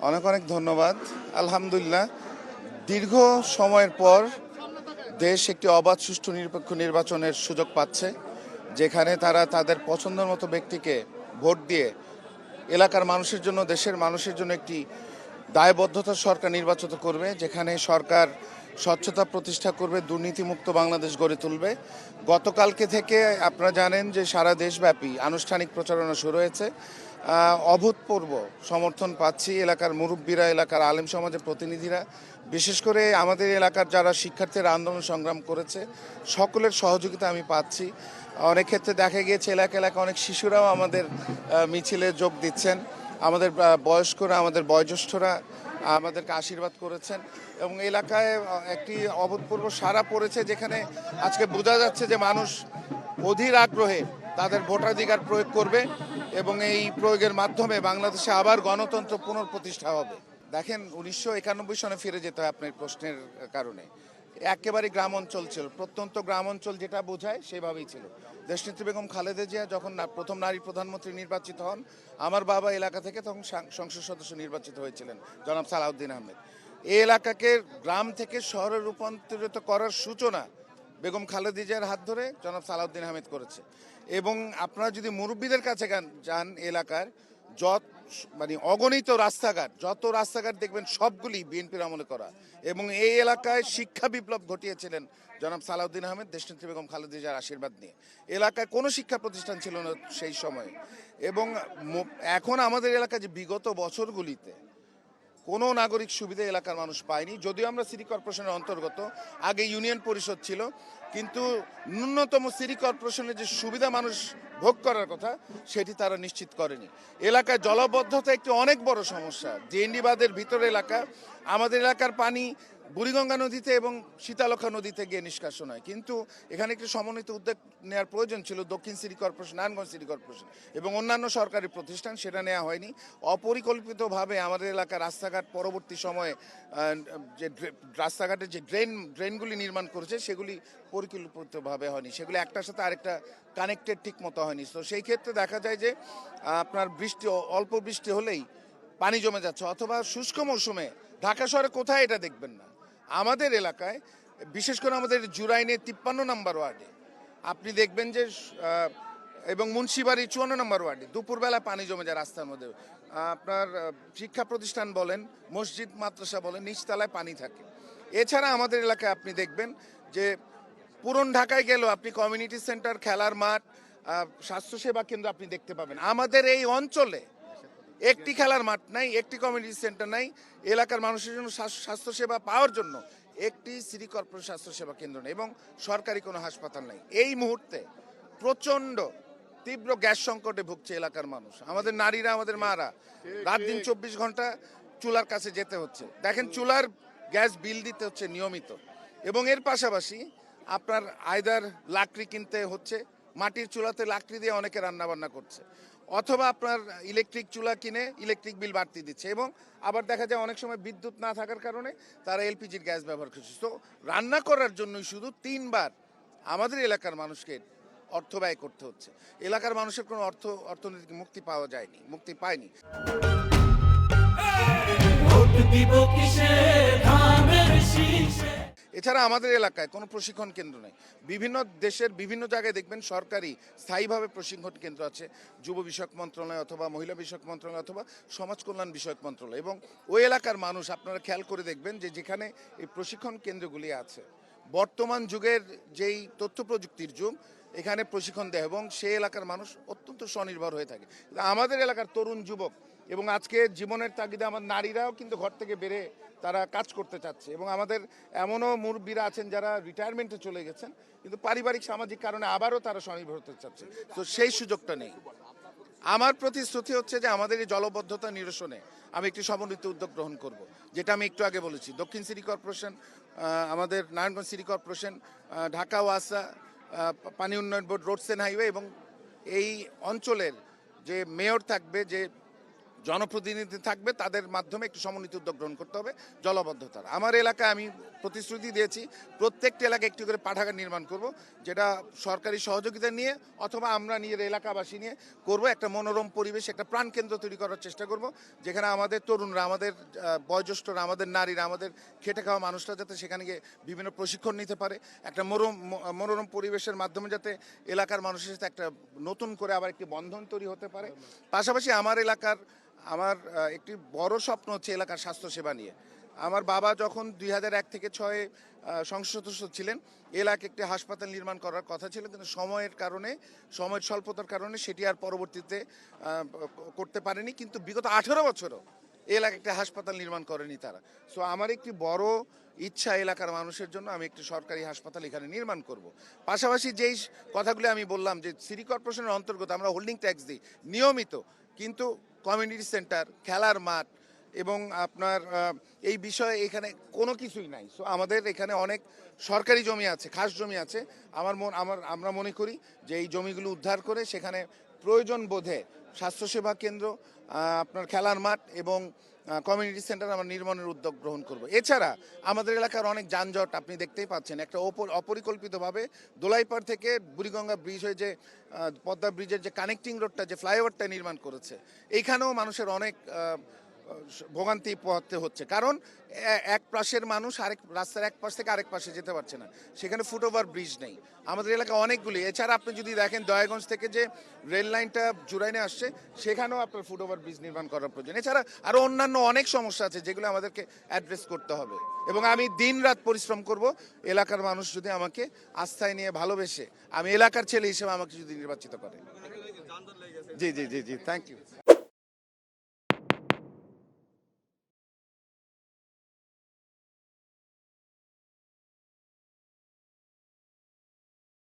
অনেক অনেক ধন্যবাদ। আলহামদুলিল্লাহ, দীর্ঘ সময়ের পর দেশ একটি অবাধ সুষ্ঠু নিরপেক্ষ নির্বাচনের সুযোগ পাচ্ছে, যেখানে তারা তাদের পছন্দের মতো ব্যক্তিকে ভোট দিয়ে এলাকার মানুষের জন্য, দেশের মানুষের জন্য একটি দায়বদ্ধতার সরকার নির্বাচিত করবে, যেখানে সরকার স্বচ্ছতা প্রতিষ্ঠা করবে, দুর্নীতিমুক্ত বাংলাদেশ গড়ে তুলবে। গতকালকে থেকে আপনারা জানেন যে সারা দেশব্যাপী আনুষ্ঠানিক প্রচারণা শুরু হয়েছে। অভূতপূর্ব সমর্থন পাচ্ছি এলাকার মুরব্বীরা, এলাকার আলেম সমাজের প্রতিনিধিরা, বিশেষ করে আমাদের এলাকার যারা শিক্ষার্থীরা আন্দোলন সংগ্রাম করেছে সকলের সহযোগিতা আমি পাচ্ছি। অনেক ক্ষেত্রে দেখা গিয়েছে এলাকা অনেক শিশুরাও আমাদের মিছিলে যোগ দিচ্ছেন। আমাদের বয়স্করা, আমাদের বয়োজ্যেষ্ঠরা আমাদেরকে আশীর্বাদ করেছেন এবং এলাকায় একটি অভূতপূর্ব সাড়া পড়েছে, যেখানে আজকে বোঝা যাচ্ছে যে মানুষ অধীর আগ্রহে তাদের ভোটাধিকার প্রয়োগ করবে এবং এই প্রয়োগের মাধ্যমে বাংলাদেশে আবার গণতন্ত্র পুনঃপ্রতিষ্ঠা হবে। দেখেন, 1991 সনে ফিরে যেতে হয় আপনার প্রশ্নের কারণে। একেবারে গ্রাম অঞ্চল ছিল, প্রত্যন্ত গ্রাম অঞ্চল যেটা বোঝায় সেভাবেই ছিল। দেশনেত্রী বেগম খালেদা জিয়া যখন প্রথম নারী প্রধানমন্ত্রী নির্বাচিত হন, আমার বাবা এলাকা থেকে তখন সংসদ সদস্য নির্বাচিত হয়েছিলেন, জনাব সালাউদ্দিন আহমেদ। এই এলাকাকে গ্রাম থেকে শহরে রূপান্তরিত করার সূচনা বেগম খালেদা জিয়ার হাত ধরে জনাব সালাউদ্দিন আহমেদ করেছে। এবং আপনারা যদি মুরব্বীদের কাছে যান, এলাকার অগণিত রাস্তাঘাট, যত রাস্তাঘাট দেখবেন সবগুলি বিএনপির আমলে করা। এবং এই এলাকায় শিক্ষা বিপ্লব ঘটিয়েছিলেন জনাব সালাউদ্দিন আহমেদ, দেশনেত্রী বেগম খালেদা জিয়ার আশীর্বাদ নিয়ে। এলাকায় কোনো শিক্ষা প্রতিষ্ঠান ছিল না সেই সময়ে। এবং এখন আমাদের এলাকায় যে বিগত বছরগুলিতে কোনো নাগরিক সুবিধা এলাকার মানুষ পায়নি, যদিও আমরা সিটি কর্পোরেশনের অন্তর্গত, আগে ইউনিয়ন পরিষদ ছিল, কিন্তু ন্যূনতম সিটি কর্পোরেশনের যে সুবিধা মানুষ ভোগ করার কথা সেটি তারা নিশ্চিত করেনি। এলাকায় জলবদ্ধতা একটি অনেক বড় সমস্যা। ডিএনডি বাঁধের ভিতরে এলাকা, আমাদের এলাকার পানি বুড়িগঙ্গা নদীতে এবং শীতলক্ষা নদীতে গিয়ে নিষ্কাশন হয়, কিন্তু এখানে একটি সমন্বিত উদ্যোগ নেওয়ার প্রয়োজন ছিল। দক্ষিণ city corporation, Narayanganj city corporation এবং অন্যান্য সরকারি প্রতিষ্ঠান, সেটা নেওয়া হয়নি। অপরিকল্পিতভাবে আমাদের এলাকার রাস্তাঘাট পরবর্তী সময়ে যে রাস্তাঘাটের যে ড্রেনগুলি নির্মাণ করেছে সেগুলি পরিকল্পিতভাবে হয়নি, সেগুলি একটার সাথে আরেকটা কানেক্টেড ঠিক মতো হয়নি। তো সেই ক্ষেত্রে দেখা যায় যে আপনার অল্প বৃষ্টি হলেই পানি জমে যাচ্ছে, অথবা শুষ্ক মৌসুমে ঢাকা শহরে কোথায় এটা দেখবেন না। আমাদের এলাকায়, বিশেষ করে আমাদের জুরাইনে 53 নম্বর ওয়ার্ডে আপনি দেখবেন যে এবং মুন্সিবাড়ি 54 নম্বর ওয়ার্ডে দুপুরবেলা পানি জমে যায় রাস্তার মধ্যে। আপনার শিক্ষা প্রতিষ্ঠান বলেন, মসজিদ মাদ্রাসা বলেন, নিচতলায় পানি থাকে। এছাড়া আমাদের এলাকায় আপনি দেখবেন যে পুরন ঢাকায় গেলেও আপনি কমিউনিটি সেন্টার, খেলার মাঠ, স্বাস্থ্যসেবা কেন্দ্র আপনি দেখতে পাবেন। আমাদের এই অঞ্চলে একটি খেলার মাঠ নাই, একটি কমিউনিটি সেন্টার নাই, এলাকার মানুষের জন্য স্বাস্থ্যসেবা পাওয়ার জন্য একটি সিটি কর্পোরেশন স্বাস্থ্যসেবা কেন্দ্র নেই এবং সরকারি কোনো হাসপাতাল নেই। এই মুহূর্তে প্রচণ্ড তীব্র গ্যাস সংকটে ভুগছে এলাকার মানুষ। আমাদের নারীরা, আমাদের মারা রাত দিন 24 ঘন্টা চুলার কাছে যেতে হচ্ছে। দেখেন, চুলার গ্যাস বিল দিতে হচ্ছে নিয়মিত, এবং এর পাশাপাশি আপনার আয়দার লাকড়ি কিনতে হচ্ছে, মাটির চুলাতে লাকড়ি দিয়ে অনেকে রান্নাবান্না করছে, অথবা আপনার ইলেকট্রিক চুলা কিনে ইলেকট্রিক বিল বাড়তি দিচ্ছে। এবং আবার দেখা যায় অনেক সময় বিদ্যুৎ না থাকার কারণে তারা এলপিজির গ্যাস ব্যবহার করছে। তো রান্না করার জন্যই শুধু 3 বার আমাদের এলাকার মানুষকে অর্থ ব্যয় করতে হচ্ছে। এলাকার মানুষের কোনো অর্থনৈতিক মুক্তি পাওয়া যায়নি, মুক্তি পায়নি। এছাড়া আমাদের এলাকায় কোনো প্রশিক্ষণ কেন্দ্র নেই। বিভিন্ন দেশের বিভিন্ন জায়গায় দেখবেন সরকারি স্থায়ীভাবে প্রশিক্ষণ কেন্দ্র আছে, যুব বিষয়ক মন্ত্রণালয় অথবা মহিলা বিষয়ক মন্ত্রণালয় অথবা সমাজ কল্যাণ বিষয়ক মন্ত্রণালয়। এবং ওই এলাকার মানুষ আপনারা খেয়াল করে দেখবেন যে যেখানে এই প্রশিক্ষণ কেন্দ্রগুলি আছে, বর্তমান যুগের যেই তথ্য প্রযুক্তির যুগ, এখানে প্রশিক্ষণ দেয় এবং সেই এলাকার মানুষ অত্যন্ত স্বনির্ভর হয়ে থাকে। আমাদের এলাকার তরুণ যুবক এবং আজকে জীবনের তাগিদে আমার নারীরাও কিন্তু ঘর থেকে বেরে তারা কাজ করতে চাচ্ছে। এবং আমাদের এমনও মুরব্বীরা আছেন যারা রিটায়ারমেন্টে চলে গেছেন, কিন্তু পারিবারিক সামাজিক কারণে আবারও তারা স্বনির্ভর হতে চাচ্ছে, তো সেই সুযোগটা নেই। আমার প্রতিশ্রুতি হচ্ছে যে আমাদের এই জলবদ্ধতা নিরসনে আমি একটি সমন্বিত উদ্যোগ গ্রহণ করব, যেটা আমি একটু আগে বলেছি। দক্ষিণ সিটি কর্পোরেশন, আমাদের নারায়ণগঞ্জ সিটি কর্পোরেশন, ঢাকা ওয়াসা, পানি উন্নয়ন বোর্ড, রোডস অ্যান্ড হাইওয়ে এবং এই অঞ্চলের যে মেয়র থাকবে, যে জনপ্রতিনিধি থাকবে, তাদের মাধ্যমে একটু সমন্বিত উদ্যোগ গ্রহণ করতে হবে জলবদ্ধতার। আমার এলাকায় আমি প্রতিশ্রুতি দিয়েছি প্রত্যেকটি এলাকায় একটি করে পাঠাগার নির্মাণ করব, যেটা সরকারি সহযোগিতা নিয়ে অথবা আমরা নিজের এলাকাবাসী নিয়ে করব। একটা মনোরম পরিবেশ, একটা প্রাণকেন্দ্র তৈরি করার চেষ্টা করব, যেখানে আমাদের তরুণরা, আমাদের বয়োজ্যেষ্ঠরা, আমাদের নারীরা, আমাদের খেটে খাওয়া মানুষরা যাতে সেখানে গিয়ে বিভিন্ন প্রশিক্ষণ নিতে পারে। একটা মনোরম পরিবেশের মাধ্যমে যাতে এলাকার মানুষের সাথে একটা নতুন করে আবার একটি বন্ধন তৈরি হতে পারে। পাশাপাশি আমার একটি বড় স্বপ্ন হচ্ছে এলাকার স্বাস্থ্যসেবা নিয়ে। আমার বাবা যখন 2001 থেকে 6 সংসদ সদস্য ছিলেন, এলাকায় একটি হাসপাতাল নির্মাণ করার কথা ছিল, কিন্তু সময়ের স্বল্পতার কারণে সেটি আর পরবর্তীতে করতে পারেনি। কিন্তু বিগত 18 বছরও এলাকায় একটা হাসপাতাল নির্মাণ করেনি তারা। সো আমার একটি বড় ইচ্ছা এলাকার মানুষের জন্য আমি একটি সরকারি হাসপাতাল এখানে নির্মাণ করব। পাশাপাশি যেই কথাগুলি আমি বললাম যে সিটি কর্পোরেশনের অন্তর্গত আমরা হোল্ডিং ট্যাক্স দিই নিয়মিত, কিন্তু কমিউনিটি সেন্টার, খেলার মাঠ এবং আপনার এই বিষয়ে এখানে কোনো কিছুই নাই। সো আমাদের এখানে অনেক সরকারি জমি আছে, খাস জমি আছে। আমরা মনে করি যে এই জমিগুলো উদ্ধার করে সেখানে প্রয়োজন বোধে স্বাস্থ্যসেবা কেন্দ্র, আপনার খেলার মাঠ এবং কমিউনিটি সেন্টার আমরা নির্মাণের উদ্যোগ গ্রহণ করব। এছাড়া আমাদের এলাকার অনেক যানজট আপনি দেখতেই পাচ্ছেন, একটা অপরিকল্পিতভাবে দোলাইপাড় থেকে বুড়িগঙ্গা ব্রিজ হয়ে যে পদ্মা ব্রিজের যে কানেক্টিং রোডটা, যে ফ্লাইওভারটা নির্মাণ করেছে, এইখানেও মানুষের অনেক ভোগান্তি পোহাতে হচ্ছে। কারণ এক পাশের মানুষ রাস্তার এক পাশ থেকে আরেক পাশে যেতে পারছে না, সেখানে ফুটওভার ব্রিজ নেই। আমাদের এলাকায় অনেকগুলি। এছাড়া আপনি যদি দেখেন দয়াগঞ্জ থেকে যে রেল লাইনটা জুরাইনে আসছে, সেখানেও আপনার ফুটওভার ব্রিজ নির্মাণ করার প্রয়োজন। এছাড়া আরও অন্যান্য অনেক সমস্যা আছে যেগুলো আমাদেরকে অ্যাড্রেস করতে হবে, এবং আমি দিন রাত পরিশ্রম করব। এলাকার মানুষ যদি আমাকে আস্থায় নিয়ে ভালোবেসে, আমি এলাকার ছেলে হিসেবে আমাকে যদি নির্বাচিত করে। জি জি জি জি, থ্যাংক ইউ।